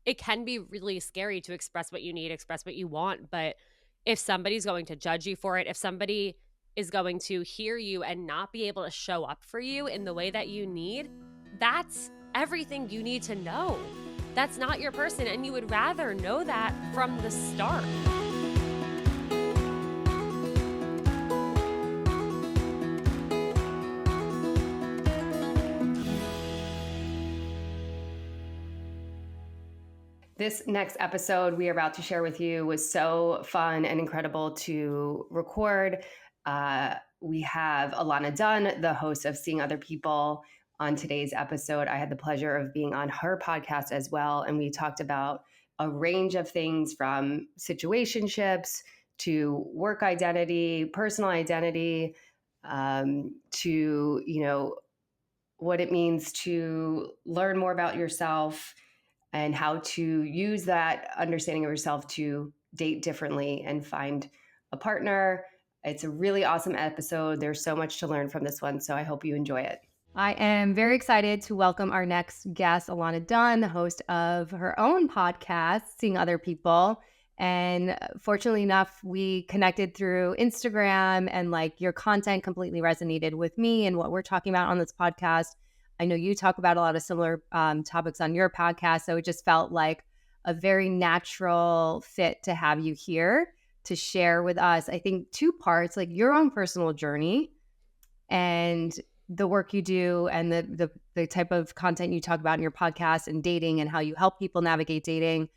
it can be really scary to express what you need, express what you want. But if somebody's going to judge you for it, if somebody is going to hear you and not be able to show up for you in the way that you need, that's everything you need to know. That's not your person, and you would rather know that from the start. This next episode we are about to share with you was so fun and incredible to record. We have Ilana Dunn, the host of Seeing Other People, on today's episode. I had the pleasure of being on her podcast as well, and we talked about a range of things from situationships to work identity, personal identity, to what it means to learn more about yourself and how to use that understanding of yourself to date differently and find a partner. It's a really awesome episode. There's so much to learn from this one, so I hope you enjoy it. I am very excited to welcome our next guest, Ilana Dunn, the host of her own podcast, Seeing Other People. And fortunately enough, we connected through Instagram, and your content completely resonated with me and what we're talking about on this podcast. I know you talk about a lot of similar topics on your podcast, so it just felt like a very natural fit to have you here to share with us. I think two parts, like your own personal journey and the work you do, and the type of content you talk about in your podcast, and dating and how you help people navigate dating.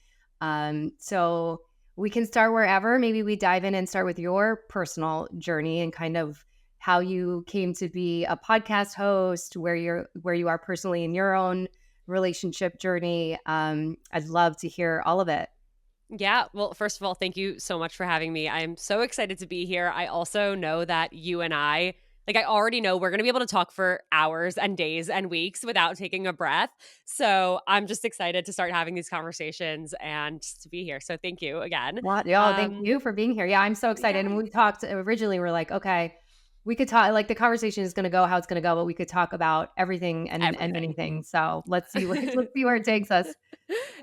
So we can start wherever. Maybe we dive in and start with your personal journey and kind of how you came to be a podcast host, where you are personally in your own relationship journey. I'd love to hear all of it. Yeah. Well, first of all, thank you so much for having me. I'm so excited to be here. I also know that you and I already know we're going to be able to talk for hours and days and weeks without taking a breath. So I'm just excited to start having these conversations and to be here. So thank you again. Thank you for being here. Yeah, I'm so excited. Yeah. And we talked originally, we're like, okay, we could talk, the conversation is going to go how it's going to go, but we could talk about everything and anything. So let's see where it takes us.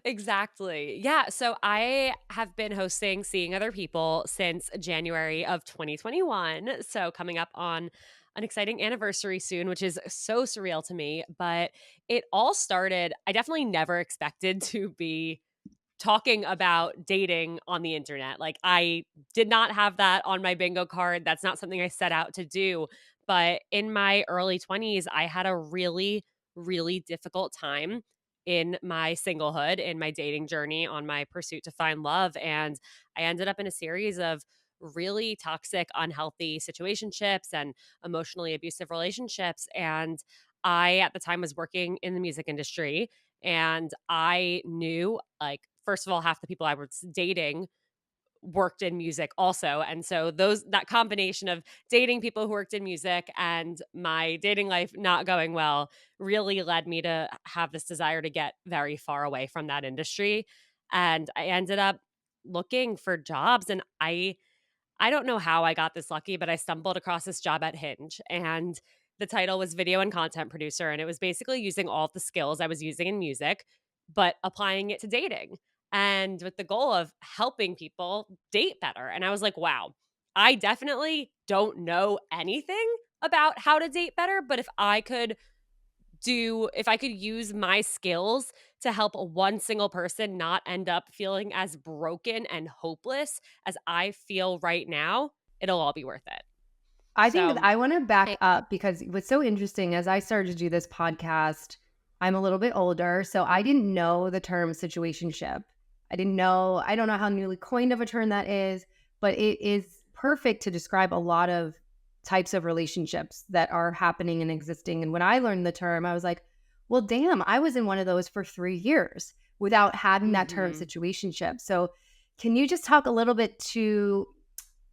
Exactly. Yeah. So I have been hosting Seeing Other People since January of 2021. So coming up on an exciting anniversary soon, which is so surreal to me. But it all started, I definitely never expected to be talking about dating on the internet. Like, I did not have that on my bingo card. That's not something I set out to do. But in my early 20s, I had a really, really difficult time in my singlehood, in my dating journey, on my pursuit to find love. And I ended up in a series of really toxic, unhealthy situationships and emotionally abusive relationships. And I, at the time, was working in the music industry. And I knew, first of all, half the people I was dating worked in music also. And so that combination of dating people who worked in music and my dating life not going well really led me to have this desire to get very far away from that industry. And I ended up looking for jobs, and I don't know how I got this lucky, but I stumbled across this job at Hinge, and the title was video and content producer. And it was basically using all of the skills I was using in music, but applying it to dating, and with the goal of helping people date better. And I was like, wow, I definitely don't know anything about how to date better, but if I could use my skills to help one single person not end up feeling as broken and hopeless as I feel right now, it'll all be worth it. I think that I want to back up, because what's so interesting, as I started to do this podcast, I'm a little bit older, so I didn't know the term situationship. I don't know how newly coined of a term that is, but it is perfect to describe a lot of types of relationships that are happening and existing. And when I learned the term, I was like, well, damn, I was in one of those for 3 years without having that term situationship. So can you just talk a little bit to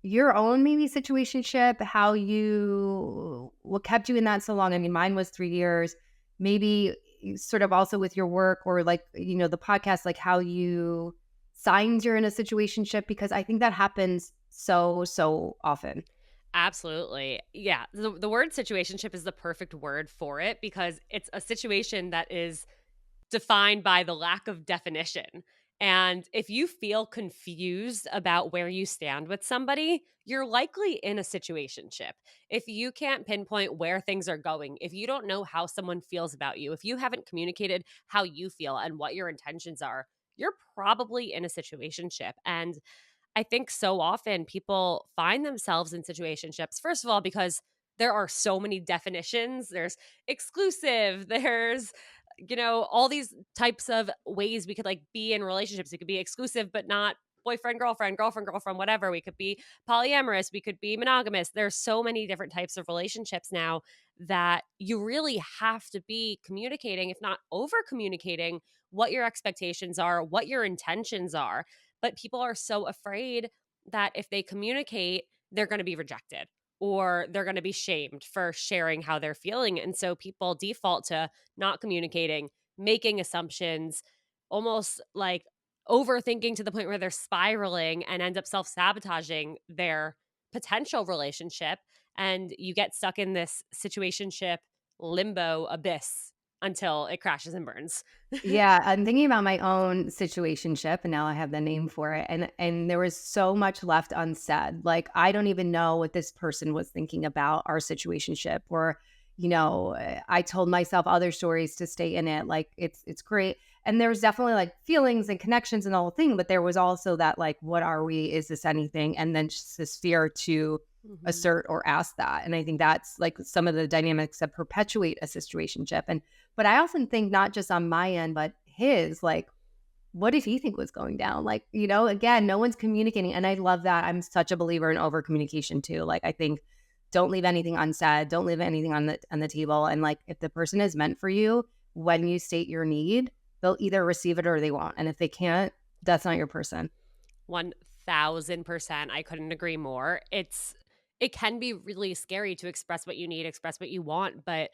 your own maybe situationship, what kept you in that so long? I mean, mine was 3 years, maybe sort of also with your work, or the podcast, like how you signs you're in a situationship, because I think that happens so often. Absolutely. Yeah. The word situationship is the perfect word for it, because it's a situation that is defined by the lack of definition. And if you feel confused about where you stand with somebody, you're likely in a situationship. If you can't pinpoint where things are going, if you don't know how someone feels about you, if you haven't communicated how you feel and what your intentions are, you're probably in a situationship. And I think so often people find themselves in situationships, first of all, because there are so many definitions. There's exclusive, there's, all these types of ways we could like be in relationships. We could be exclusive, but not boyfriend, girlfriend, girlfriend, girlfriend, whatever. We could be polyamorous. We could be monogamous. There's so many different types of relationships now that you really have to be communicating, if not over communicating, what your expectations are, what your intentions are. But people are so afraid that if they communicate, they're going to be rejected or they're going to be shamed for sharing how they're feeling. And so people default to not communicating, making assumptions, almost like overthinking to the point where they're spiraling and end up self sabotaging their potential relationship. And you get stuck in this situationship limbo abyss until it crashes and burns. Yeah, I'm thinking about my own situationship, and now I have the name for it. And there was so much left unsaid. Like I don't even know what this person was thinking about our situationship. Or, I told myself other stories to stay in it. Like it's great. And there was definitely like feelings and connections and the whole thing, but there was also that like, what are we? Is this anything? And then just this fear to Mhm. assert or ask that. And I think that's like some of the dynamics that perpetuate a situationship. But I often think not just on my end, but his, like, what did he think was going down? Like, again, no one's communicating. And I love that. I'm such a believer in over communication too. Like, I think don't leave anything unsaid. Don't leave anything on the table. And like, if the person is meant for you, when you state your need, they'll either receive it or they won't. And if they can't, that's not your person. 1000%. I couldn't agree more. It can be really scary to express what you need, express what you want, but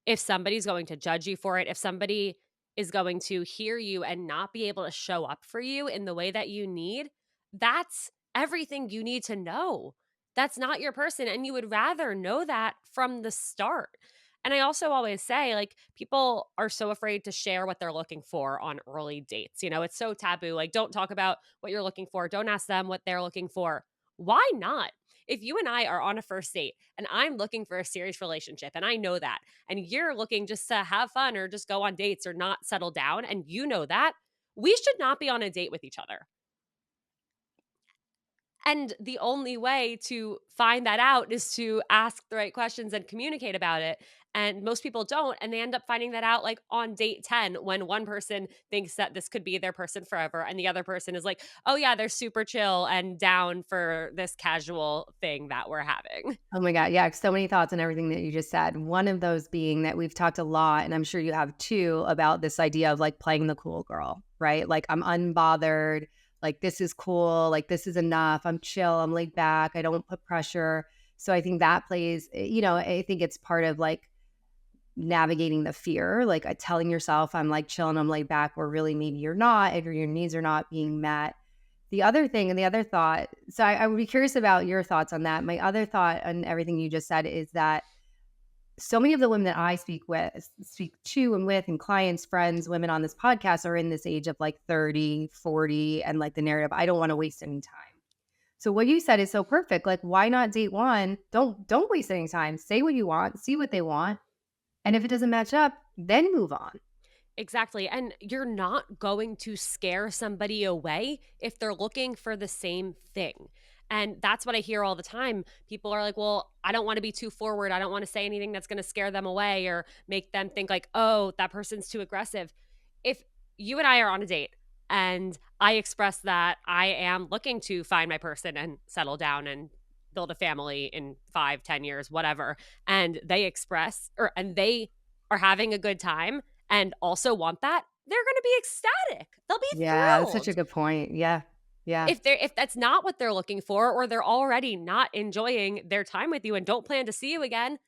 if somebody's going to judge you for it, if somebody is going to hear you and not be able to show up for you in the way that you need, that's everything you need to know. That's not your person, and you would rather know that from the start. And I also always say, like, people are so afraid to share what they're looking for on early dates. It's so taboo. Like, don't talk about what you're looking for. Don't ask them what they're looking for. Why not? If you and I are on a first date and I'm looking for a serious relationship and I know that, and you're looking just to have fun or just go on dates or not settle down, and you know that, we should not be on a date with each other. And the only way to find that out is to ask the right questions and communicate about it. And most people don't. And they end up finding that out like on date 10 when one person thinks that this could be their person forever. And the other person is like, oh, yeah, they're super chill and down for this casual thing that we're having. Oh my God. Yeah. So many thoughts on everything that you just said. One of those being that we've talked a lot, and I'm sure you have too, about this idea of like playing the cool girl, right? Like I'm unbothered. Like this is cool. Like this is enough. I'm chill. I'm laid back. I don't put pressure. So I think that plays, I think it's part of like navigating the fear, like telling yourself I'm like chill and I'm laid back, or really maybe you're not, if your needs are not being met. The other thing and the other thought, so I would be curious about your thoughts on that. My other thought on everything you just said is that so many of the women that I speak to and with, and clients, friends, women on this podcast are in this age of like 30, 40, and like the narrative, I don't want to waste any time. So what you said is so perfect. Like, why not date one? Don't waste any time. Say what you want, see what they want. And if it doesn't match up, then move on. Exactly. And you're not going to scare somebody away if they're looking for the same thing. And that's what I hear all the time. People are like, well, I don't want to be too forward. I don't want to say anything that's going to scare them away or make them think like, oh, that person's too aggressive. If you and I are on a date and I express that I am looking to find my person and settle down and build a family in 5, 10 years, whatever, and they express and they are having a good time and also want that, they're going to be ecstatic. They'll be Yeah, that's such a thrilled. good point. Yeah. Yeah. If that's not what they're looking for, or they're already not enjoying their time with you and don't plan to see you again,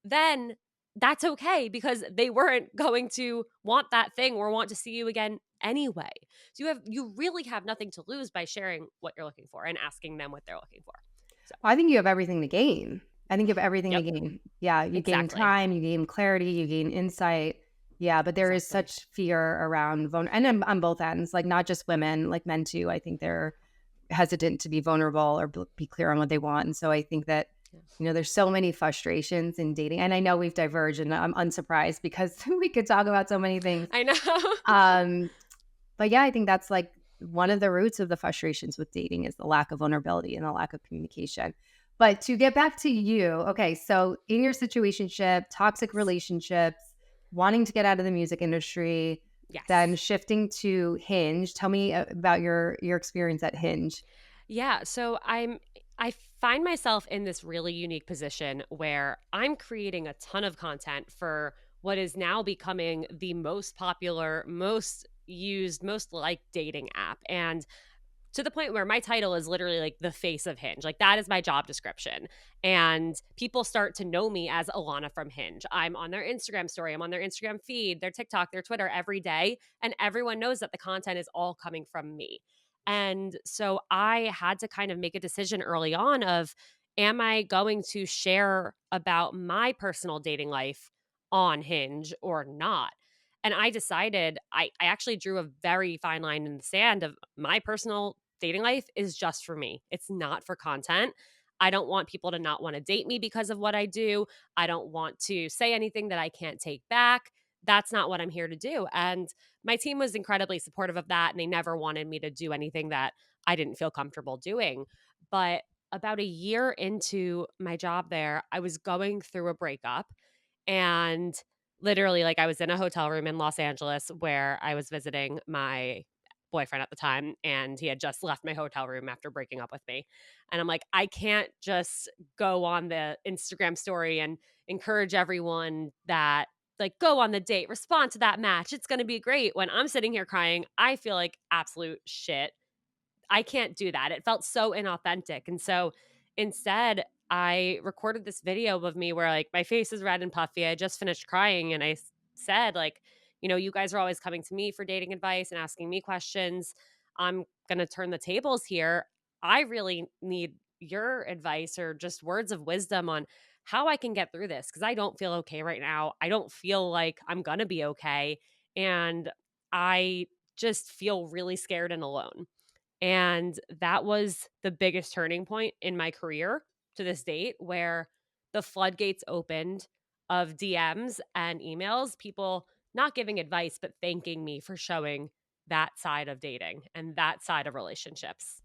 then that's okay because they weren't going to want that thing or want to see you again anyway. So you really have nothing to lose by sharing what you're looking for and asking them what they're looking for. So, Well, I think you have everything to gain. I think you have everything to yep, gain. Yeah, you gain exactly. time, you gain clarity, you gain insight. Yeah, but there is Exactly. such fear around and on both ends, like not just women, like men too. I think they're hesitant to be vulnerable or be clear on what they want. And so I think that, Yeah. there's so many frustrations in dating. And I know we've diverged and I'm unsurprised because we could talk about so many things. I know. Um, but yeah, I think that's like one of the roots of the frustrations with dating is the lack of vulnerability and the lack of communication. But to get back to you, okay, so in your situationship, toxic relationships, wanting to get out of the music industry, then Yes. shifting to Hinge. Tell me about your experience at Hinge. Yeah, so I find myself in this really unique position where I'm creating a ton of content for what is now becoming the most popular, most used, most liked dating app. And to the point where my title is literally like the face of Hinge. Like that is my job description. And people start to know me as Ilana from Hinge. I'm on their Instagram story, I'm on their Instagram feed, their TikTok, their Twitter every day. And everyone knows that the content is all coming from me. And so I had to kind of make a decision early on of, am I going to share about my personal dating life on Hinge or not? And I decided I actually drew a very fine line in the sand of my personal dating life is just for me. It's not for content. I don't want people to not want to date me because of what I do. I don't want to say anything that I can't take back. That's not what I'm here to do. And my team was incredibly supportive of that. And they never wanted me to do anything that I didn't feel comfortable doing. But about a year into my job there, I was going through a breakup and literally, like, I was in a hotel room in Los Angeles where I was visiting my boyfriend at the time, and he had just left my hotel room after breaking up with me. And I'm like, I can't just go on the Instagram story and encourage everyone that, like, go on the date, respond to that match. It's going to be great. When I'm sitting here crying, I feel like absolute shit. I can't do that. It felt so inauthentic. And so instead, I recorded this video of me where like my face is red and puffy. I just finished crying and said like, you guys are always coming to me for dating advice and asking me questions. I'm going to turn the tables here. I really need your advice or just words of wisdom on how I can get through this because I don't feel okay right now. I don't feel like I'm going to be okay. And I just feel really scared and alone. And that was the biggest turning point in my career to this date, where the floodgates opened of DMs and emails, people not giving advice, but thanking me for showing that side of dating and that side of relationships.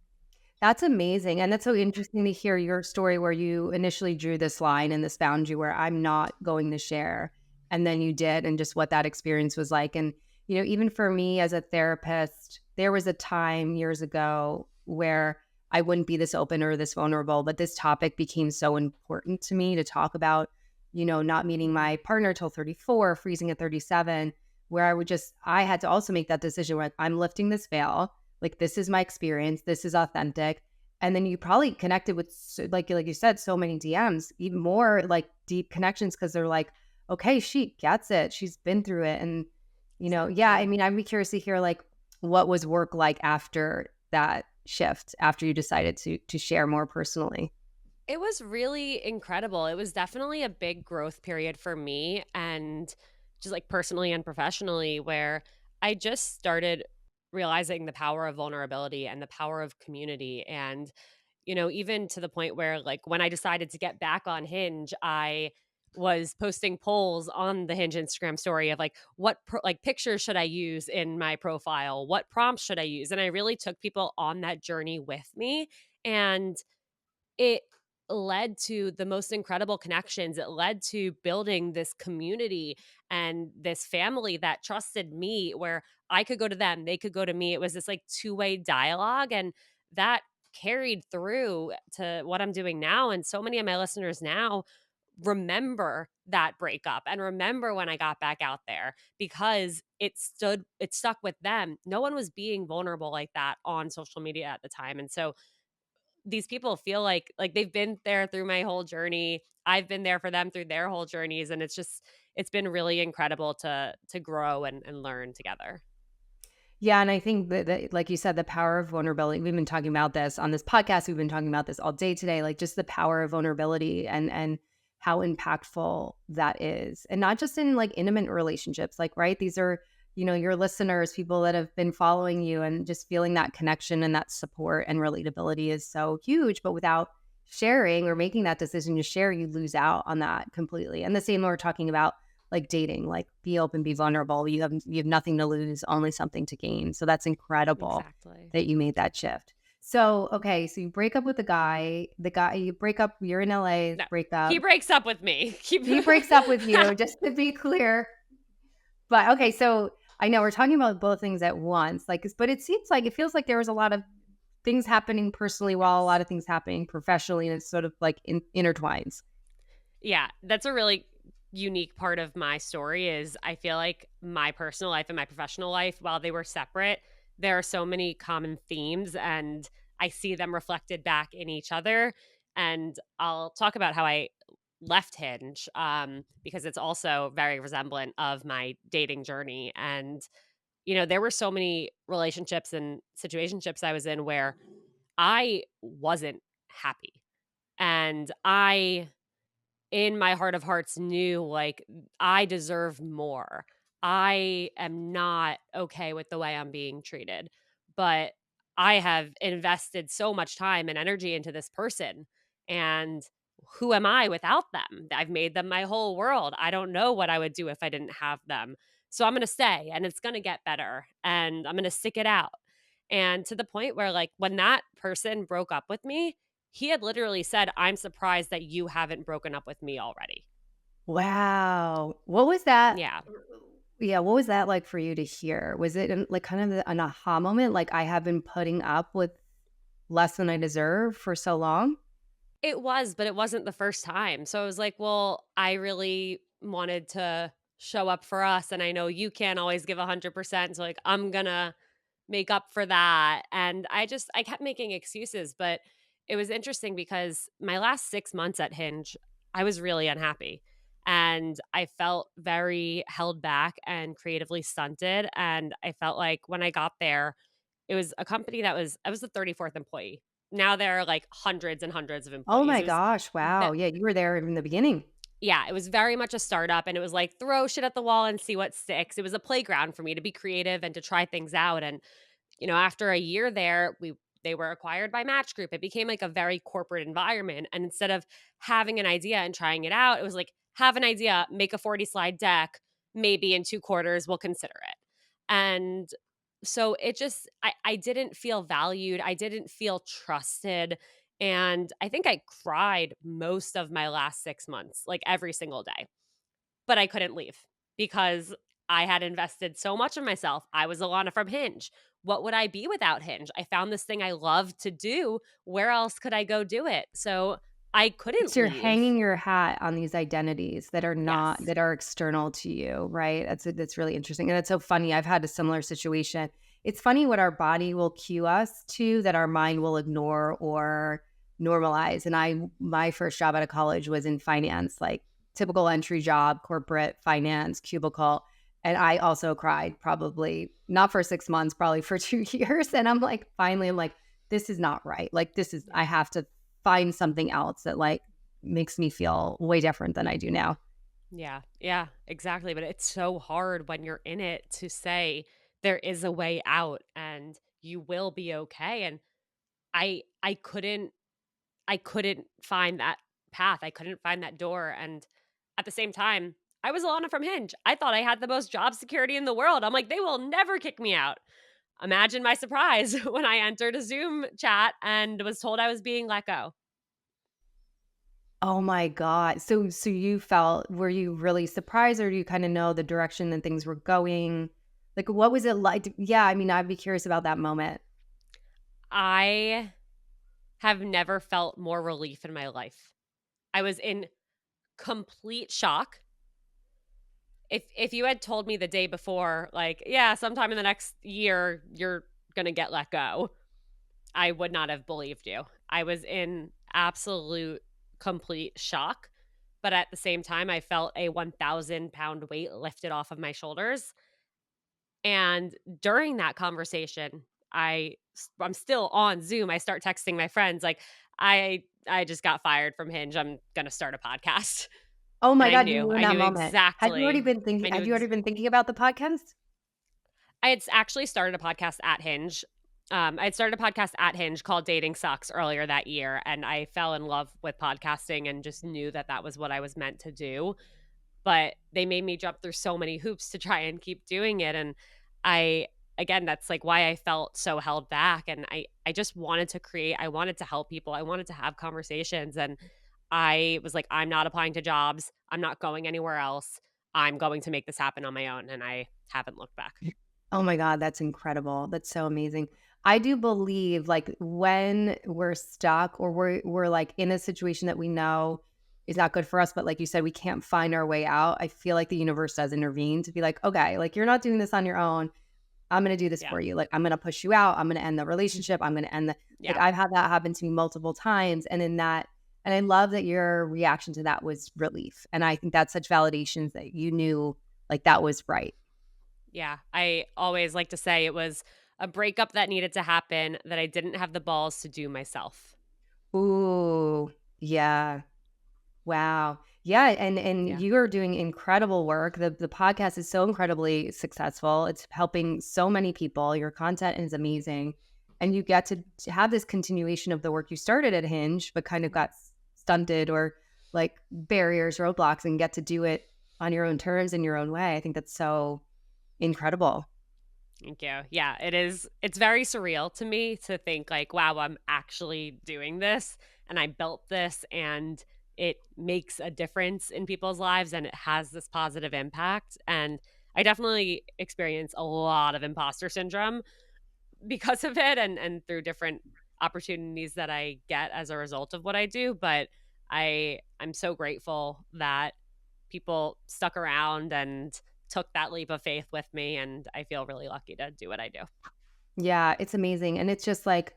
That's amazing, and that's so interesting to hear your story where you initially drew this line and this boundary where I'm not going to share, and then you did, and just what that experience was like. And, even for me as a therapist, there was a time years ago where I wouldn't be this open or this vulnerable, but this topic became so important to me to talk about, not meeting my partner till 34, freezing at 37, where I had to also make that decision where I'm lifting this veil, like, this is my experience. This is authentic. And then you probably connected with, like you said, so many DMs, even more like deep connections because they're like, okay, she gets it. She's been through it. And, yeah, I Exactly. mean, I'd be curious to hear like what was work like after that shift, after you decided to share more personally. It was really incredible. It was definitely a big growth period for me and just like personally and professionally, where I just started realizing the power of vulnerability and the power of community. And, even to the point where, like, when I decided to get back on Hinge, I was posting polls on the Hinge Instagram story of like, like pictures should I use in my profile? What prompts should I use? And I really took people on that journey with me. And it led to the most incredible connections. It led to building this community and this family that trusted me, where I could go to them, they could go to me. It was this like two-way dialogue. And that carried through to what I'm doing now. And so many of my listeners now remember that breakup and remember when I got back out there because it stuck with them. No one was being vulnerable like that on social media at the time. And so these people feel like they've been there through my whole journey. I've been there for them through their whole journeys, and it's been really incredible to grow and learn together. Yeah, and I think that, like you said, the power of vulnerability. We've been talking about this on this podcast. We've been talking about this all day today. Like just the power of vulnerability and how impactful that is. And not just in like intimate relationships, like, right? These are, your listeners, people that have been following you, and just feeling that connection and that support and relatability is so huge. But without sharing or making that decision to share, you lose out on that completely. And the same when we're talking about like dating, like be open, be vulnerable. You have nothing to lose, only something to gain. So that's incredible Exactly. that you made that shift. So, okay, so you break up with the guy you break up, you're in LA, No, break he up. breaks up with me. He breaks up with you, just to be clear. But okay, so I know we're talking about both things at once, like, but it seems like it feels like there was a lot of things happening personally while a lot of things happening professionally, and it's sort of like intertwines. Yeah, that's a really unique part of my story is I feel like my personal life and my professional life, while they were separate, there are so many common themes and I see them reflected back in each other. And I'll talk about how I left Hinge because it's also very resemblant of my dating journey. And, there were so many relationships and situationships I was in where I wasn't happy. And I in my heart of hearts knew like I deserve more. I am not okay with the way I'm being treated, but I have invested so much time and energy into this person. And who am I without them? I've made them my whole world. I don't know what I would do if I didn't have them. So I'm going to stay and it's going to get better and I'm going to stick it out. And to the point where, like, when that person broke up with me, he had literally said, "I'm surprised that you haven't broken up with me already." Wow. What was that? Yeah. Yeah, what was that like for you to hear? Was it like kind of an aha moment? Like, I have been putting up with less than I deserve for so long? It was, but it wasn't the first time. So I was like, "Well, I really wanted to show up for us, and I know you can't always give 100%, so, like, I'm gonna make up for that." And I kept making excuses, but it was interesting because my last 6 months at Hinge, I was really unhappy, and I felt very held back and creatively stunted, and I felt like when I got there, it was a company that was I was the 34th employee. Now there are, like, hundreds and hundreds of Oh employees. my It was gosh, ve wow. Yeah, you were there in the beginning. Yeah, it was very much a startup, and it was like, throw shit at the wall and see what sticks. It was a playground for me to be creative and to try things out, and after a year there, they were acquired by Match Group. It became like a very corporate environment. And instead of having an idea and trying it out, it was like, have an idea, make a 40 slide deck, maybe in 2 quarters, we'll consider it. And so I didn't feel valued. I didn't feel trusted. And I think I cried most of my last 6 months, like every single day, but I couldn't leave because I had invested so much of myself. I was Ilana from Hinge. What would I be without Hinge? I found this thing I love to do. Where else could I go do it? So I couldn't So you're leave. hanging your hat on these identities that are not Yes. that are external to you, right? That's really interesting. And it's so funny. I've had a similar situation. It's funny what our body will cue us to that our mind will ignore or normalize. And my first job out of college was in finance, like typical entry job, corporate finance, cubicle. And I also cried, probably not for 6 months, probably for 2 years. And I'm like, this is not right. Like, Yeah. I have to find something else that like makes me feel way different than I do now. Yeah. Yeah, exactly. But it's so hard when you're in it to say there is a way out and you will be okay. And I couldn't find that path. I couldn't find that door. And at the same time, I was Alana from Hinge. I thought I had the most job security in the world. I'm like, they will never kick me out. Imagine my surprise when I entered a Zoom chat and was told I was being let go. Oh my god. So you felt, were you really surprised, or do you kind of know the direction that things were going? Like, what was it like? Yeah, I mean, I'd be curious about that moment. I have never felt more relief in my life. I was in complete shock. If you had told me the day before, like, yeah, sometime in the next year, you're going to get let go, I would not have believed you. I was in absolute complete shock, but at the same time, I felt a 1,000-pound weight lifted off of my shoulders. And during that conversation, I'm still on Zoom. I start texting my friends like, I just got fired from Hinge. I'm gonna start a podcast. Oh And my I God, you knew. knew in I that knew moment. exactly. I Had knew you already been thinking about the podcast? I had actually started a podcast at Hinge. I had started a podcast at Hinge called Dating Sucks earlier that year, and I fell in love with podcasting and just knew that that was what I was meant to do. But they made me jump through so many hoops to try and keep doing it, and I again, that's like why I felt so held back, and I just wanted to create, I wanted to help people, I wanted to have conversations, and I was like, I'm not applying to jobs, I'm not going anywhere else, I'm going to make this happen on my own, and I haven't looked back. Oh my God, that's incredible. That's so amazing. I do believe like when we're stuck or we're like in a situation that we know is not good for us, but like you said, we can't find our way out. I feel like the universe does intervene to be like, okay, like you're not doing this on your own. I'm going to do this Yeah. for you. Like I'm going to push you out. I'm going to end the relationship. I'm going to end the like Yeah. I've had that happen to me multiple times. And in that, and I love that your reaction to that was relief. And I think that's such validations that you knew like that was right. Yeah. I always like to say it was a breakup that needed to happen that I didn't have the balls to do myself. Ooh, yeah. Wow. Yeah, and Yeah. you are doing incredible work. The podcast is so incredibly successful. It's helping so many people. Your content is amazing. And you get to have this continuation of the work you started at Hinge, but kind of got stunted or like barriers, roadblocks, and get to do it on your own terms in your own way. I think that's so incredible. Thank you. Yeah, it is. It's very surreal to me to think like, wow, I'm actually doing this and I built this and it makes a difference in people's lives and it has this positive impact. And I definitely experience a lot of imposter syndrome because of it and through different opportunities that I get as a result of what I do. But I'm so grateful that people stuck around and took that leap of faith with me, and I feel really lucky to do what I do. Yeah, it's amazing. And it's just like,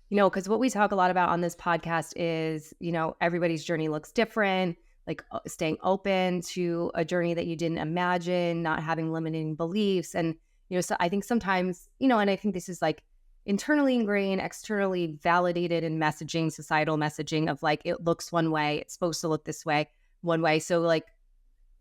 because what we talk a lot about on this podcast is, everybody's journey looks different, like staying open to a journey that you didn't imagine, not having limiting beliefs. And, so I think sometimes, and I think this is like internally ingrained, externally validated in messaging, societal messaging of like, it looks one way, it's supposed to look this way, one way. So like,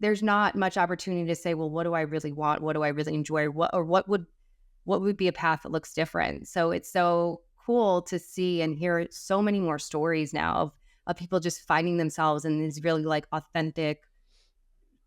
there's not much opportunity to say, well, what do I really want? What do I really enjoy? What would be a path that looks different? So it's so cool to see and hear so many more stories now of people just finding themselves in these really like authentic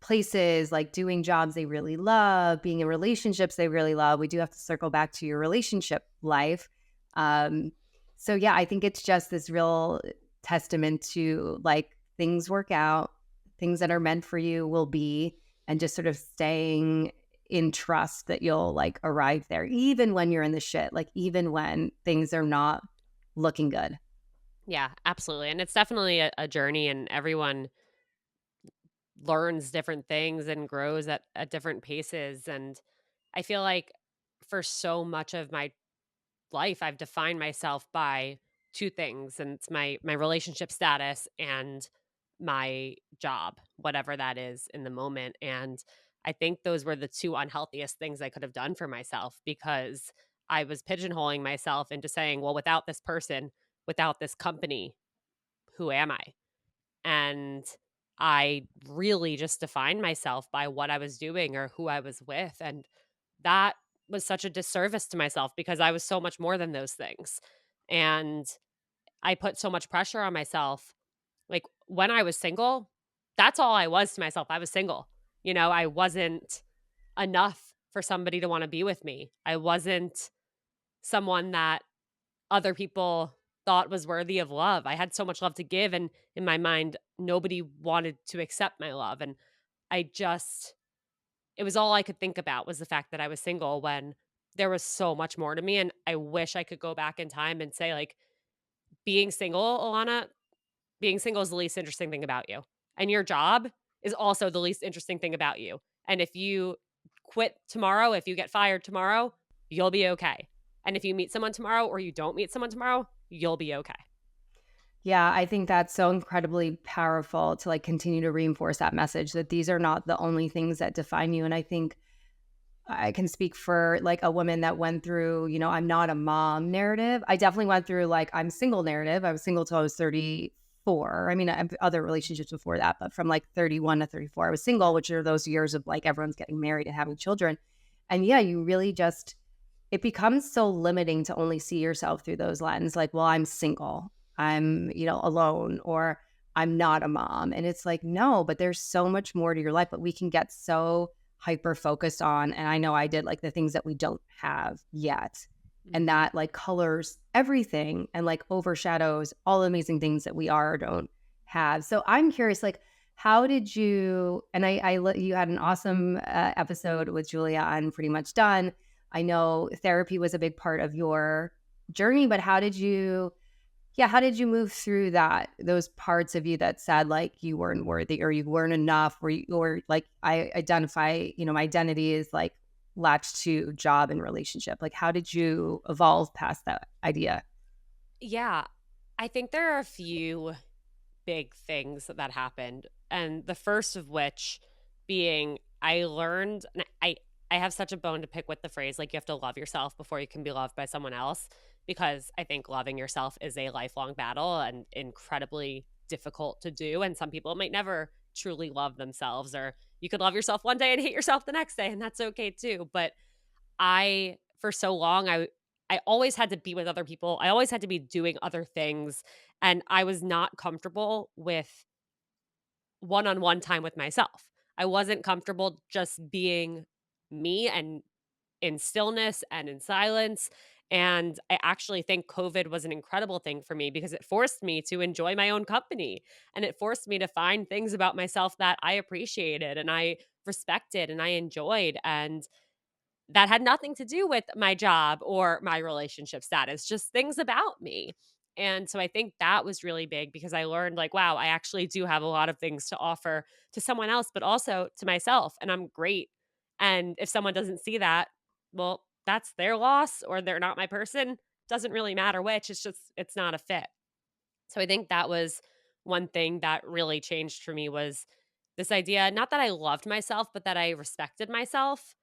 places, like doing jobs they really love, being in relationships they really love. We do have to circle back to your relationship life. Um, so yeah, I think it's just this real testament to like things work out, things that are meant for you will be, and just sort of staying in trust that you'll like arrive there, even when you're in the shit, like even when things are not looking good. Yeah, absolutely. And it's definitely a journey, and everyone learns different things and grows at different paces. And I feel like for so much of my life, I've defined myself by two things, and it's my relationship status and my job, whatever that is in the moment. And I think those were the two unhealthiest things I could have done for myself because I was pigeonholing myself into saying, well, without this person, without this company, who am I? And I really just defined myself by what I was doing or who I was with. And that was such a disservice to myself because I was so much more than those things. And I put so much pressure on myself. Like when I was single, that's all I was to myself. I was single. I wasn't enough for somebody to want to be with me. I wasn't someone that other people thought was worthy of love. I had so much love to give, and in my mind, nobody wanted to accept my love. And I just, it was all I could think about was the fact that I was single when there was so much more to me. And I wish I could go back in time and say, like, being single, Ilana, being single is the least interesting thing about you. And your job is also the least interesting thing about you. And if you quit tomorrow, if you get fired tomorrow, you'll be okay. And if you meet someone tomorrow or you don't meet someone tomorrow, you'll be okay. Yeah, I think that's so incredibly powerful to like continue to reinforce that message that these are not the only things that define you. And I think I can speak for like a woman that went through, I'm not a mom narrative. I definitely went through like I'm single narrative. I was single till I was 34. I mean, I have other relationships before that, but from like 31 to 34, I was single, which are those years of like everyone's getting married and having children. And yeah, you really just, it becomes so limiting to only see yourself through those lens. Like, well, I'm single, I'm, alone, or I'm not a mom. And it's like, no, but there's so much more to your life, but we can get so hyper focused on. And I know I did like the things that we don't have yet. And that like colors everything and like overshadows all the amazing things that we are or don't have. So I'm curious, like, how did you, and you had an awesome episode with Julia on Pretty Much Done. I know therapy was a big part of your journey, but how did you move through those parts of you that said like you weren't worthy or you weren't enough, or like I identify, my identity is like latched to job and relationship. Like, how did you evolve past that idea? Yeah, I think there are a few big things that happened. And the first of which being I learned, and I have such a bone to pick with the phrase, like, you have to love yourself before you can be loved by someone else, because I think loving yourself is a lifelong battle and incredibly difficult to do. And some people might never truly love themselves, or you could love yourself one day and hate yourself the next day, and that's okay too. But for so long, I always had to be with other people. I always had to be doing other things. And I was not comfortable with one-on-one time with myself. I wasn't comfortable just being me and in stillness and in silence. And I actually think COVID was an incredible thing for me because it forced me to enjoy my own company, and it forced me to find things about myself that I appreciated and I respected and I enjoyed. And that had nothing to do with my job or my relationship status, just things about me. And so I think that was really big because I learned, like, wow, I actually do have a lot of things to offer to someone else, but also to myself. And I'm great. And if someone doesn't see that, well, that's their loss, or they're not my person. Doesn't really matter which. It's just, it's not a fit. So I think that was one thing that really changed for me, was this idea, not that I loved myself, but that I respected myself.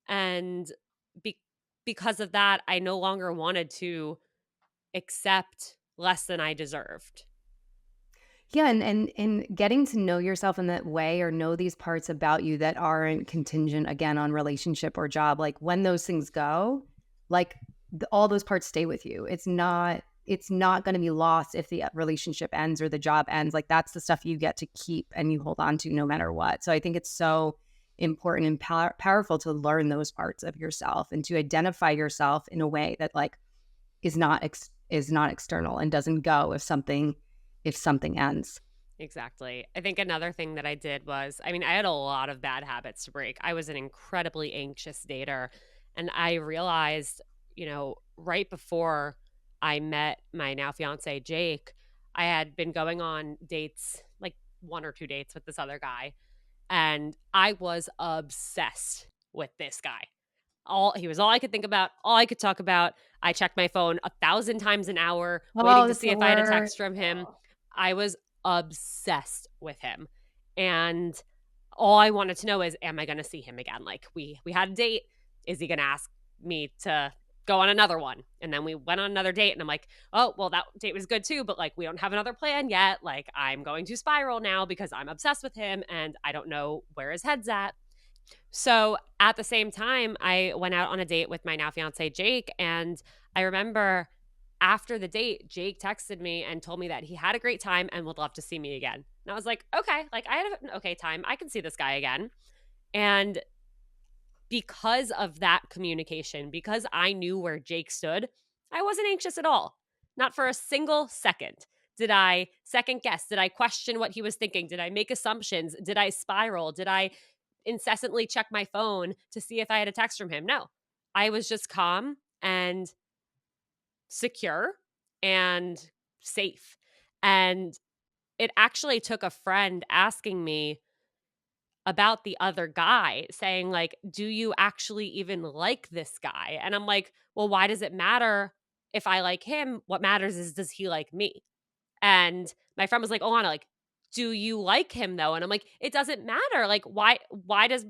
And be- because of that, I no longer wanted to accept less than I deserved. Yeah, and getting to know yourself in that way, or know these parts about you that aren't contingent again on relationship or job. Like when those things go, like all those parts stay with you. It's not going to be lost if the relationship ends or the job ends. Like that's the stuff you get to keep and you hold on to no matter what. So I think it's so important and powerful to learn those parts of yourself and to identify yourself in a way that like is not external and doesn't go if something ends. Exactly. I think another thing that I did was, I mean, I had a lot of bad habits to break. I was an incredibly anxious dater. And I realized, right before I met my now fiance, Jake, I had been going on dates, like one or two dates with this other guy. And I was obsessed with this guy. He was all I could think about, all I could talk about. I checked my phone 1,000 times an hour, Oh, waiting to that's see the if I had a word. text from him. I was obsessed with him. And all I wanted to know is, am I going to see him again? Like we had a date. Is he going to ask me to go on another one? And then we went on another date, and I'm like, oh, well, that date was good too, but like we don't have another plan yet. Like I'm going to spiral now because I'm obsessed with him and I don't know where his head's at. So at the same time, I went out on a date with my now fiance, Jake. And I remember after the date, Jake texted me and told me that he had a great time and would love to see me again. And I was like, okay, like I had an okay time. I can see this guy again. And because of that communication, because I knew where Jake stood, I wasn't anxious at all. Not for a single second. Did I second guess? Did I question what he was thinking? Did I make assumptions? Did I spiral? Did I incessantly check my phone to see if I had a text from him? No. I was just calm and secure and safe. And it actually took a friend asking me about the other guy, saying like, do you actually even like this guy? And I'm like, well, why does it matter if I like him? What matters is, does he like me? And my friend was like, oh, Anna, like, do you like him though? And I'm like, it doesn't matter. Like, why does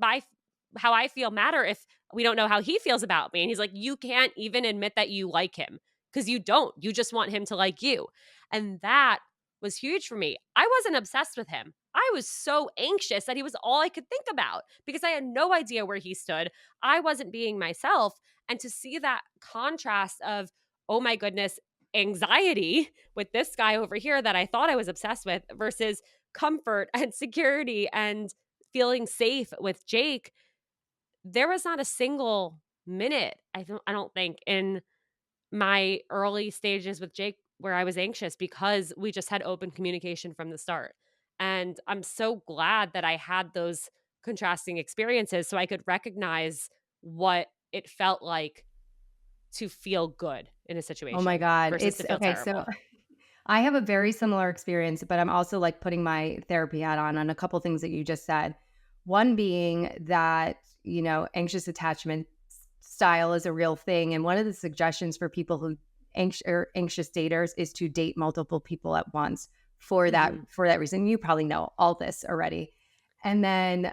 how I feel matter if we don't know how he feels about me. And he's like, you can't even admit that you like him because you don't. You just want him to like you. And that was huge for me. I wasn't obsessed with him. I was so anxious that he was all I could think about because I had no idea where he stood. I wasn't being myself. And to see that contrast of, oh my goodness, anxiety with this guy over here that I thought I was obsessed with versus comfort and security and feeling safe with Jake, there was not a single minute, I don't think, in my early stages with Jake where I was anxious because we just had open communication from the start. And I'm so glad that I had those contrasting experiences so I could recognize what it felt like to feel good in a Oh my situation God. versus It's to feel okay. So terrible. I have a very similar experience, but I'm also like putting my therapy hat on a couple things that you just said. One being that, anxious attachment style is a real thing. And one of the suggestions for people who anxious daters is to date multiple people at once for that Mhm. for that reason. You probably know all this already. And then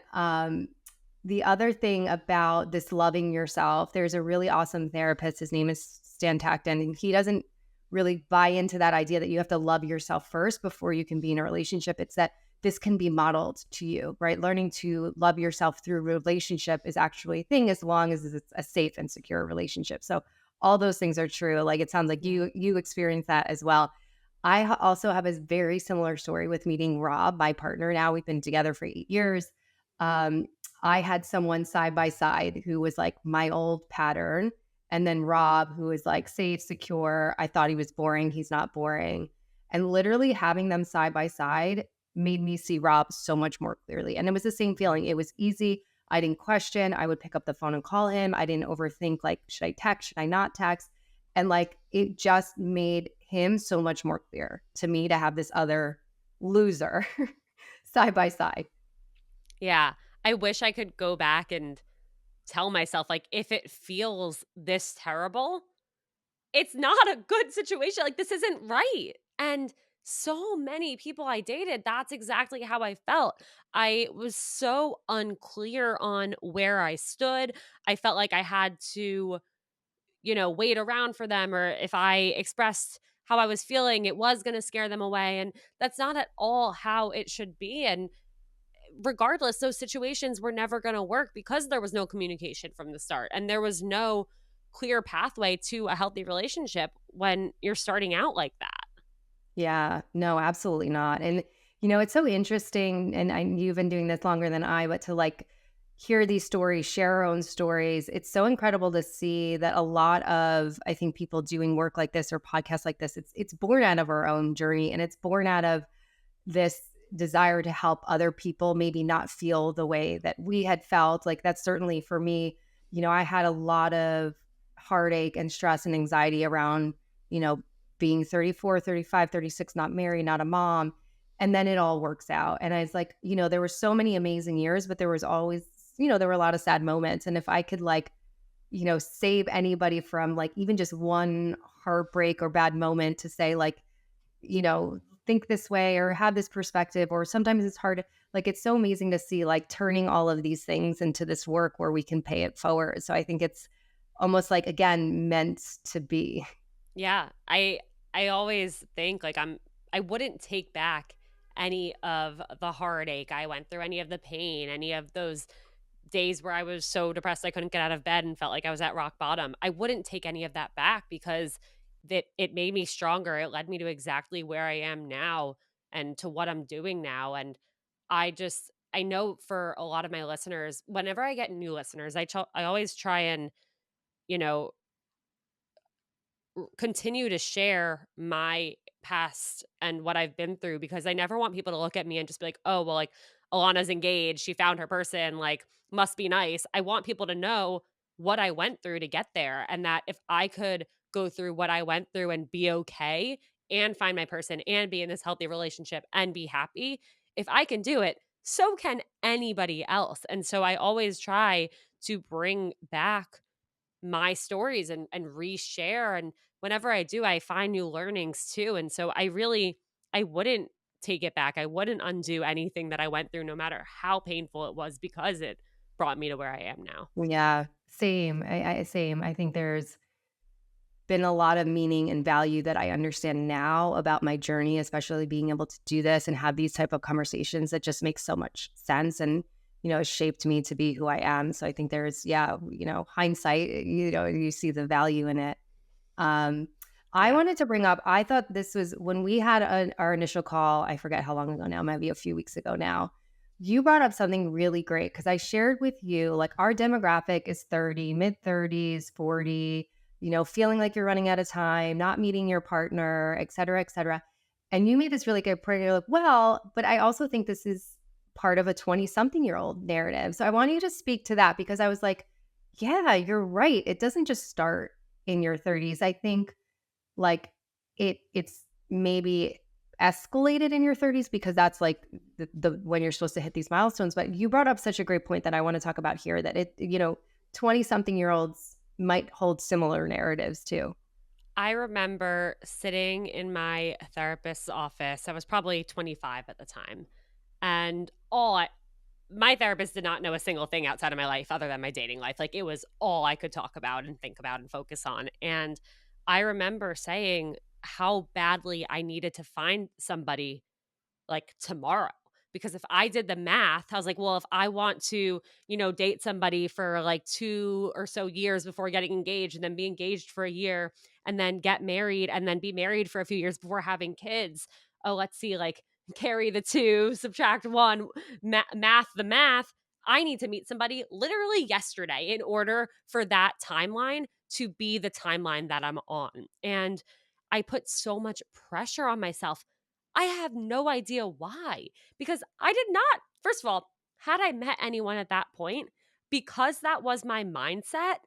the other thing about this loving yourself, there's a really awesome therapist. His name is Stan Tacton, and he doesn't really buy into that idea that you have to love yourself first before you can be in a relationship. It's that this can be modeled to you, right? Learning to love yourself through a relationship is actually a thing as long as it's a safe and secure relationship. So all those things are true. Like it sounds like Yeah. you experience that as well. Also have a very similar story with meeting Rob, my partner. Now we've been together for 8 years. Um, I had someone side by side who was like my old pattern, and then Rob, who is like safe, secure. I thought he was boring. He's not boring. And literally having them side by side made me see Rob so much more clearly. And it was the same feeling. It was easy. I didn't question. I would pick up the phone and call him. I didn't overthink, like, should I text? Should I not text? And like, it just made him so much more clear to me to have this other loser side by side. Yeah. I wish I could go back and tell myself, like, if it feels this terrible, it's not a good situation. Like, this isn't right. And so many people I dated, that's exactly how I felt. I was so unclear on where I stood. I felt like I had to, wait around for them, or if I expressed how I was feeling, it was going to scare them away. And that's not at all how it should be. And regardless, those situations were never going to work because there was no communication from the start and there was no clear pathway to a healthy relationship when you're starting out like that. Yeah, no, absolutely not. And it's so interesting. And you've been doing this longer than I, but to like hear these stories, share our own stories. It's so incredible to see that a lot of, I think, people doing work like this or podcasts like this, it's born out of our own journey, and it's born out of this desire to help other people maybe not feel the way that we had felt. Like that's certainly for me, I had a lot of heartache and stress and anxiety around, you know, being 34, 35, 36, not married, not a mom. And then it all works out. And I was like, there were so many amazing years, but there was always, there were a lot of sad moments. And if I could like, save anybody from like even just one heartbreak or bad moment to say like, think this way or have this perspective, or sometimes it's hard. Like, it's so amazing to see like turning all of these things into this work where we can pay it forward. So I think it's almost like, again, meant to be. Yeah. I always think like I wouldn't take back any of the heartache I went through, any of the pain, any of those days where I was so depressed I couldn't get out of bed and felt like I was at rock bottom. I wouldn't take any of that back because it made me stronger. It led me to exactly where I am now and to what I'm doing now. And I know for a lot of my listeners, whenever I get new listeners, I always try and, you know, continue to share my past and what I've been through because I never want people to look at me and just be like, "Oh, well, like Ilana's engaged, she found her person, like must be nice." I want people to know what I went through to get there, and that if I could go through what I went through and be okay and find my person and be in this healthy relationship and be happy, if I can do it, so can anybody else. And so I always try to bring back my stories and reshare, and whenever I do I find new learnings too. And so I wouldn't take it back. I wouldn't undo anything that I went through no matter how painful it was because it brought me to where I am now. Yeah. Same. Same. I think there's been a lot of meaning and value that I understand now about my journey, especially being able to do this and have these type of conversations that just make so much sense and, has shaped me to be who I am. So I think there's, hindsight, you see the value in it. Um, I Yeah. wanted to bring up, I thought this was when we had our initial call, I forget how long ago now, maybe a few weeks ago now. You brought up something really great because I shared with you, like, our demographic is 30, mid 30s, 40, feeling like you're running out of time, not meeting your partner, et cetera, et cetera. And you made this really good point. You're like, well, but I also think this is part of a 20-something-year-old narrative. So I want you to speak to that because I was like, yeah, you're right. It doesn't just start in your 30s. I think like it's maybe escalated in your 30s because that's like the when you're supposed to hit these milestones. But you brought up such a great point that I want to talk about here, that 20 something year olds might hold similar narratives too. I remember sitting in my therapist's office. I was probably 25 at the time. And my therapist did not know a single thing outside of my life other than my dating life. Like, it was all I could talk about and think about and focus on. And I remember saying how badly I needed to find somebody like tomorrow. Because if I did the math, I was like, well, if I want to, date somebody for like 2 or so years before getting engaged and then be engaged for a year and then get married and then be married for a few years before having kids. Oh, let's see, like carry the two, subtract one, math the math. I need to meet somebody literally yesterday in order for that timeline to be the timeline that I'm on. And I put so much pressure on myself. I have no idea why, because I did not, first of all, had I met anyone at that point, because that was my mindset,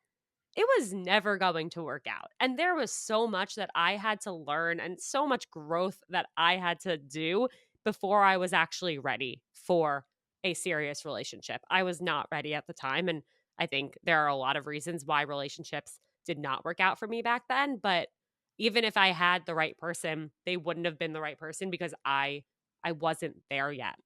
it was never going to work out. And there was so much that I had to learn and so much growth that I had to do before I was actually ready for a serious relationship. I was not ready at the time. And I think there are a lot of reasons why relationships did not work out for me back then. But even if I had the right person, they wouldn't have been the right person because I wasn't there yet.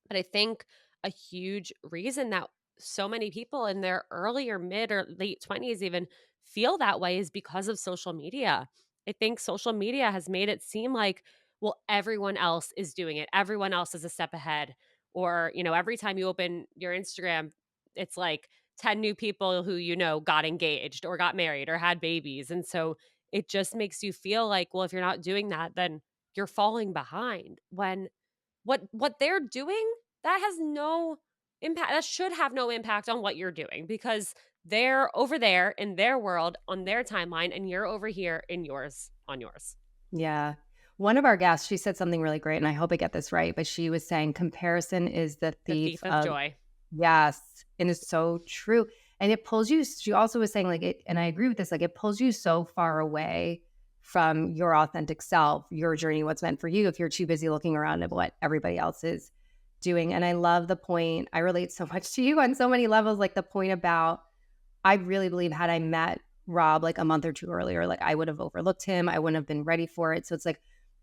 But I think a huge reason that so many people in their early or mid or late 20s even feel that way is because of social media. I think social media has made it seem like, well, everyone else is doing it. Everyone else is a step ahead. Or, every time you open your Instagram, it's like 10 new people who, got engaged or got married or had babies. And so it just makes you feel like, well, if you're not doing that, then you're falling behind. When what they're doing, that has no impact. That should have no impact on what you're doing because they're over there in their world on their timeline and you're over here in yours on yours. Yeah. One of our guests, she said something really great, and I hope I get this right, but she was saying comparison is the The thief thief of of. joy. Yes, and it's so true. And it pulls you, she also was saying like it, and I agree with this, like it pulls you so far away from your authentic self, your journey, what's meant for you if you're too busy looking around at what everybody else is doing. And I love the point. I relate so much to you on so many levels, like the point about, I really believe had I met Rob like a month or two earlier, like I would have overlooked him. I wouldn't have been ready for it. So it's like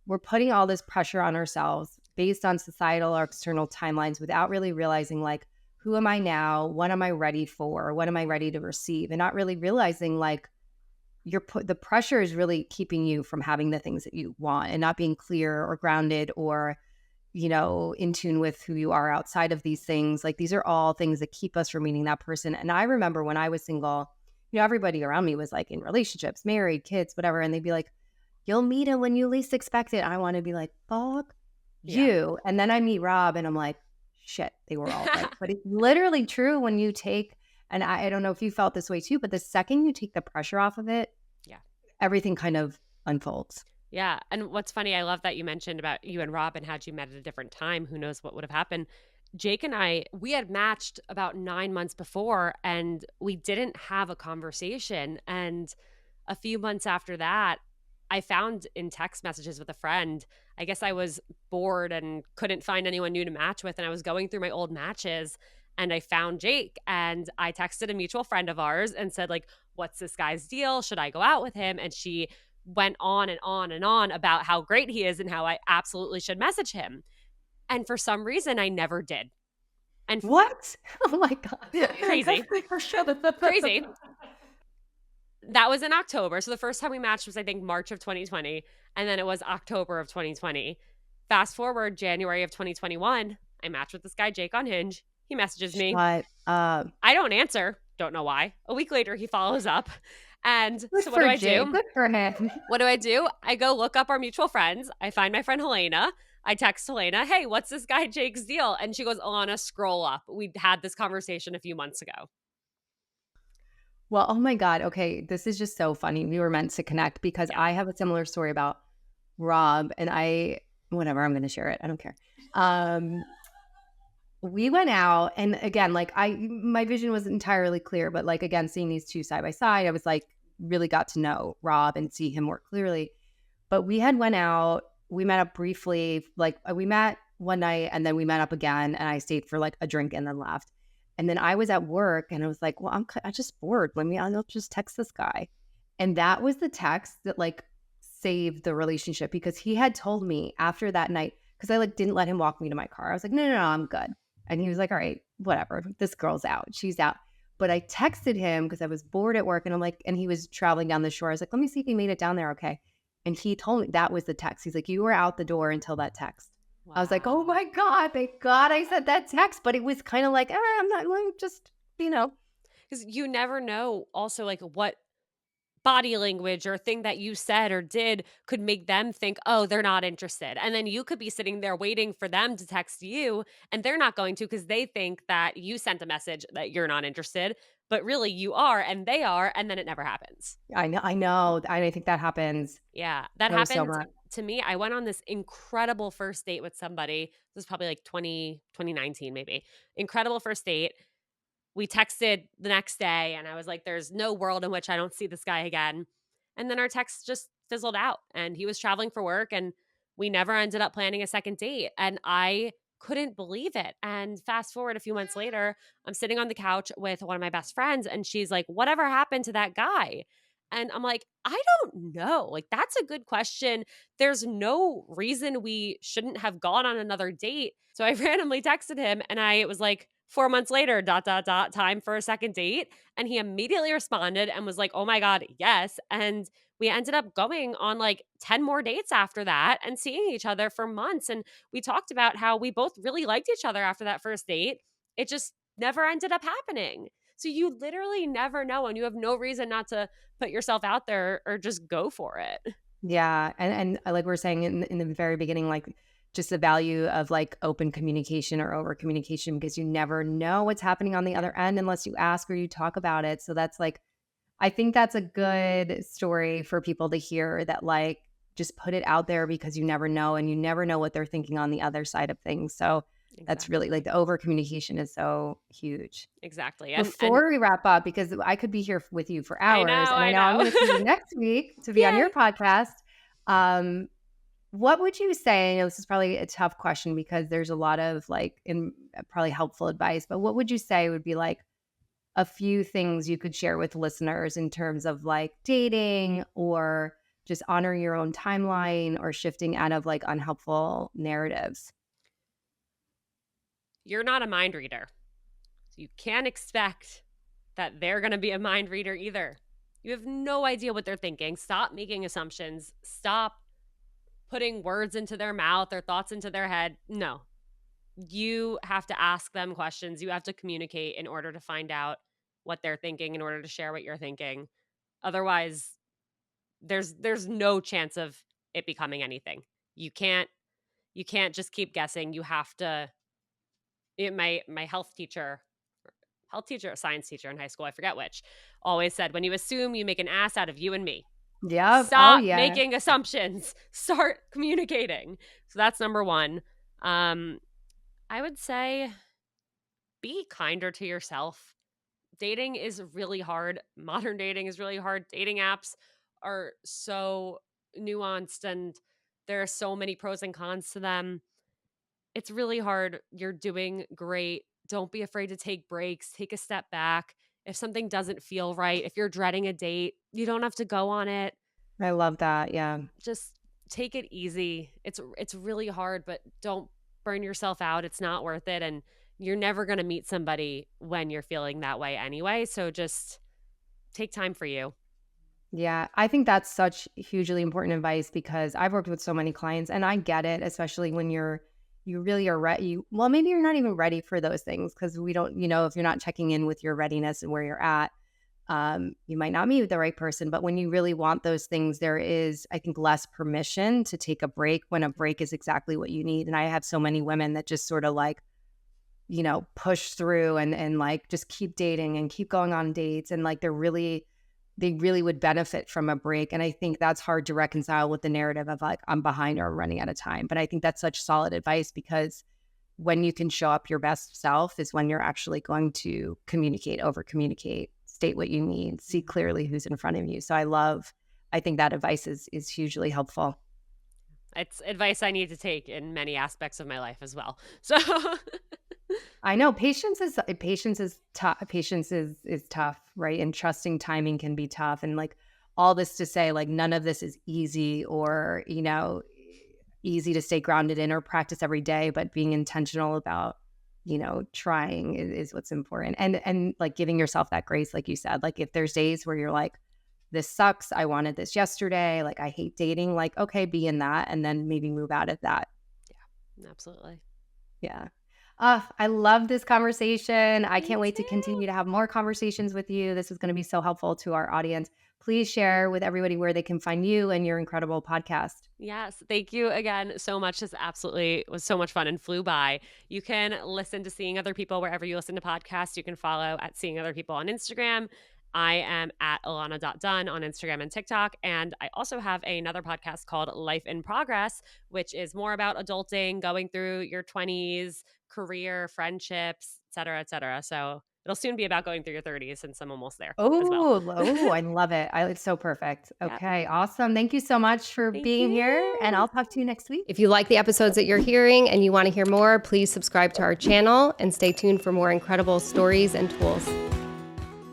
we're putting all this pressure on ourselves based on societal or external timelines without really realizing like, who am I now? What am I ready for? What am I ready to receive? And not really realizing like the pressure is really keeping you from having the things that you want and not being clear or grounded or, in tune with who you are outside of these things. Like these are all things that keep us from meeting that person. And I remember when I was single, everybody around me was like in relationships, married, kids, whatever. And they'd be like, you'll meet him when you least expect it. I want to be like, fuck Yeah. you. And then I meet Rob and I'm like, shit, they were all right. But it's literally true when you take, and I don't know if you felt this way too, but the second you take the pressure off of it, Yeah. everything kind of unfolds. Yeah. And what's funny, I love that you mentioned about you and Rob and had you met at a different time. Who knows what would have happened. Jake and I, we had matched about 9 months before and we didn't have a conversation. And a few months after that, I found in text messages with a friend, I guess I was bored and couldn't find anyone new to match with. And I was going through my old matches and I found Jake and I texted a mutual friend of ours and said, like, what's this guy's deal? Should I go out with him? And she went on and on and on about how great he is and how I absolutely should message him. And for some reason, I never did. And What? Oh my God. crazy. Crazy. That was in October. So the first time we matched was, I think, March of 2020. And then it was October of 2020. Fast forward January of 2021, I matched with this guy, Jake, on Hinge. He messages me. Shut up. I don't answer. Don't know why. A week later, he follows up. And Good so what for do I Jake. do? Good for him. What do? I go look up our mutual friends. I find my friend Helena. I text Helena, hey, what's this guy Jake's deal? And she goes, Ilana, scroll up. We had this conversation a few months ago. Well, oh my God. Okay. This is just so funny. We were meant to connect because Yeah. I have a similar story about Rob and whatever, I'm going to share it. I don't care. We went out and again, like my vision was entirely clear, but like, again, seeing these two side by side, I was like, really got to know Rob and see him more clearly. But we had went out, we met up briefly, like we met one night and then we met up again and I stayed for like a drink and then left. And then I was at work and I was like, well, I'm just bored. I'll just text this guy. And that was the text that like saved the relationship because he had told me after that night, because I like didn't let him walk me to my car. I was like, no, I'm good. And he was like, all right, whatever. This girl's out. She's out. But I texted him because I was bored at work and I'm like, and he was traveling down the shore. I was like, let me see if he made it down there. Okay. And he told me that was the text. He's like, you were out the door until that text. Wow. I was like, oh my God, thank God I said that text. But it was kind of like, I'm not just, Because you never know also like what body language or thing that you said or did could make them think, oh, they're not interested. And then you could be sitting there waiting for them to text you and they're not going to because they think that you sent a message that you're not interested, but really you are and they are, and then it never happens. I know. I think that happens. Yeah, that so happened much. to me. I went on this incredible first date with somebody. This was probably like 2019 maybe. Incredible first date. We texted the next day and I was like, there's no world in which I don't see this guy again. And then our text just fizzled out and he was traveling for work and we never ended up planning a second date. And I couldn't believe it. And fast forward a few months later, I'm sitting on the couch with one of my best friends and she's like, whatever happened to that guy? And I'm like, I don't know. Like, that's a good question. There's no reason we shouldn't have gone on another date. So I randomly texted him and I was like, 4 months later, ... time for a second date. And he immediately responded and was like, oh my God, yes. And we ended up going on like 10 more dates after that and seeing each other for months. And we talked about how we both really liked each other after that first date. It just never ended up happening. So you literally never know. And you have no reason not to put yourself out there or just go for it. Yeah. And like we were saying in the very beginning, like just the value of like open communication or over communication, because you never know what's happening on the other end unless you ask or you talk about it. So that's like, I think that's a good story for people to hear, that like just put it out there because you never know and you never know what they're thinking on the other side of things. So that's really like the over communication is so huge. Exactly. Before we wrap up, because I could be here with you for hours, I know. I'm going to see you next week to be on your podcast. What would you say? I know this is probably a tough question because there's a lot of like probably helpful advice, but what would you say would be like a few things you could share with listeners in terms of like dating or just honoring your own timeline or shifting out of like unhelpful narratives? You're not a mind reader. So you can't expect that they're going to be a mind reader either. You have no idea what they're thinking. Stop making assumptions. Stop putting words into their mouth or thoughts into their head. No. You have to ask them questions. You have to communicate in order to find out what they're thinking, in order to share what you're thinking. Otherwise, there's no chance of it becoming anything. You can't just keep guessing. You have to. My health teacher, science teacher in high school, I forget which, always said, when you assume, you make an ass out of you and me. Yeah. Stop making assumptions. Start communicating. So that's number one. I would say be kinder to yourself. Dating is really hard. Modern dating is really hard. Dating apps are so nuanced and there are so many pros and cons to them. It's really hard. You're doing great. Don't be afraid to take breaks. Take a step back. If something doesn't feel right, if you're dreading a date, you don't have to go on it. I love that. Yeah. Just take it easy. It's really hard, but don't burn yourself out. It's not worth it. And you're never going to meet somebody when you're feeling that way anyway. So just take time for you. Yeah, I think that's such hugely important advice because I've worked with so many clients and I get it, especially when you really are ready. Well, maybe you're not even ready for those things because we don't, if you're not checking in with your readiness and where you're at, you might not meet with the right person. But when you really want those things, there is, I think, less permission to take a break when a break is exactly what you need. And I have so many women that just sort of like, push through and like just keep dating and keep going on dates. And like they really would benefit from a break. And I think that's hard to reconcile with the narrative of like, I'm behind or I'm running out of time. But I think that's such solid advice because when you can show up your best self is when you're actually going to communicate, over communicate, state what you need, see clearly who's in front of you. So I think that advice is hugely helpful. It's advice I need to take in many aspects of my life as well. So I know patience is tough. Patience is tough, right? And trusting timing can be tough. And like all this to say, like none of this is easy or easy to stay grounded in or practice every day. But being intentional about trying is what's important. And like giving yourself that grace, like you said. Like if there's days where you're like, this sucks. I wanted this yesterday. Like I hate dating. Like okay, be in that, and then maybe move out of that. yeah, absolutely. Yeah. I love this conversation. I can't wait to too. continue to have more conversations with you. This is going to be so helpful to our audience. Please share with everybody where they can find you and your incredible podcast. Yes. Thank you again so much. This absolutely was so much fun and flew by. You can listen to Seeing Other People wherever you listen to podcasts. You can follow at Seeing Other People on Instagram. I am at Ilana.Dunn on Instagram and TikTok. And I also have another podcast called Life in Progress, which is more about adulting, going through your 20s, career, friendships, et cetera, et cetera. So it'll soon be about going through your 30s since I'm almost there as well. Oh, I love it. It's so perfect. Yep. Okay, awesome. Thank you so much for Thank being here, and you. I'll talk to you next week. If you like the episodes that you're hearing and you want to hear more, please subscribe to our channel and stay tuned for more incredible stories and tools.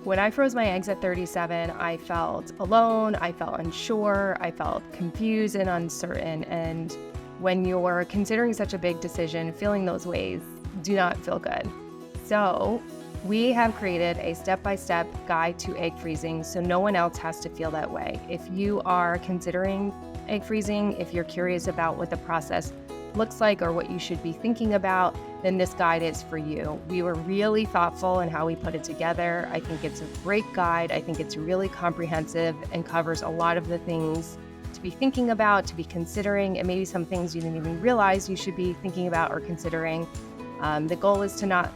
When I froze my eggs at 37, I felt alone, I felt unsure, I felt confused and uncertain. And when you're considering such a big decision, feeling those ways do not feel good. So we have created a step-by-step guide to egg freezing so no one else has to feel that way. If you are considering egg freezing, if you're curious about what the process looks like or what you should be thinking about, then this guide is for you. We were really thoughtful in how we put it together. I think it's a great guide. I think it's really comprehensive and covers a lot of the things to be thinking about, to be considering, and maybe some things you didn't even realize you should be thinking about or considering. The goal is to not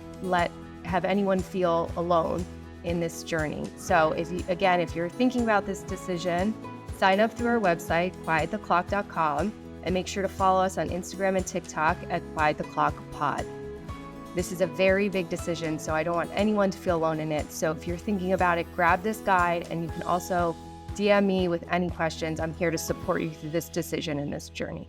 have anyone feel alone in this journey. So if you're thinking about this decision, sign up through our website, quiettheclock.com, and make sure to follow us on Instagram and TikTok at quiettheclockpod. This is a very big decision, so I don't want anyone to feel alone in it. So if you're thinking about it, grab this guide, and you can also DM me with any questions. I'm here to support you through this decision and this journey.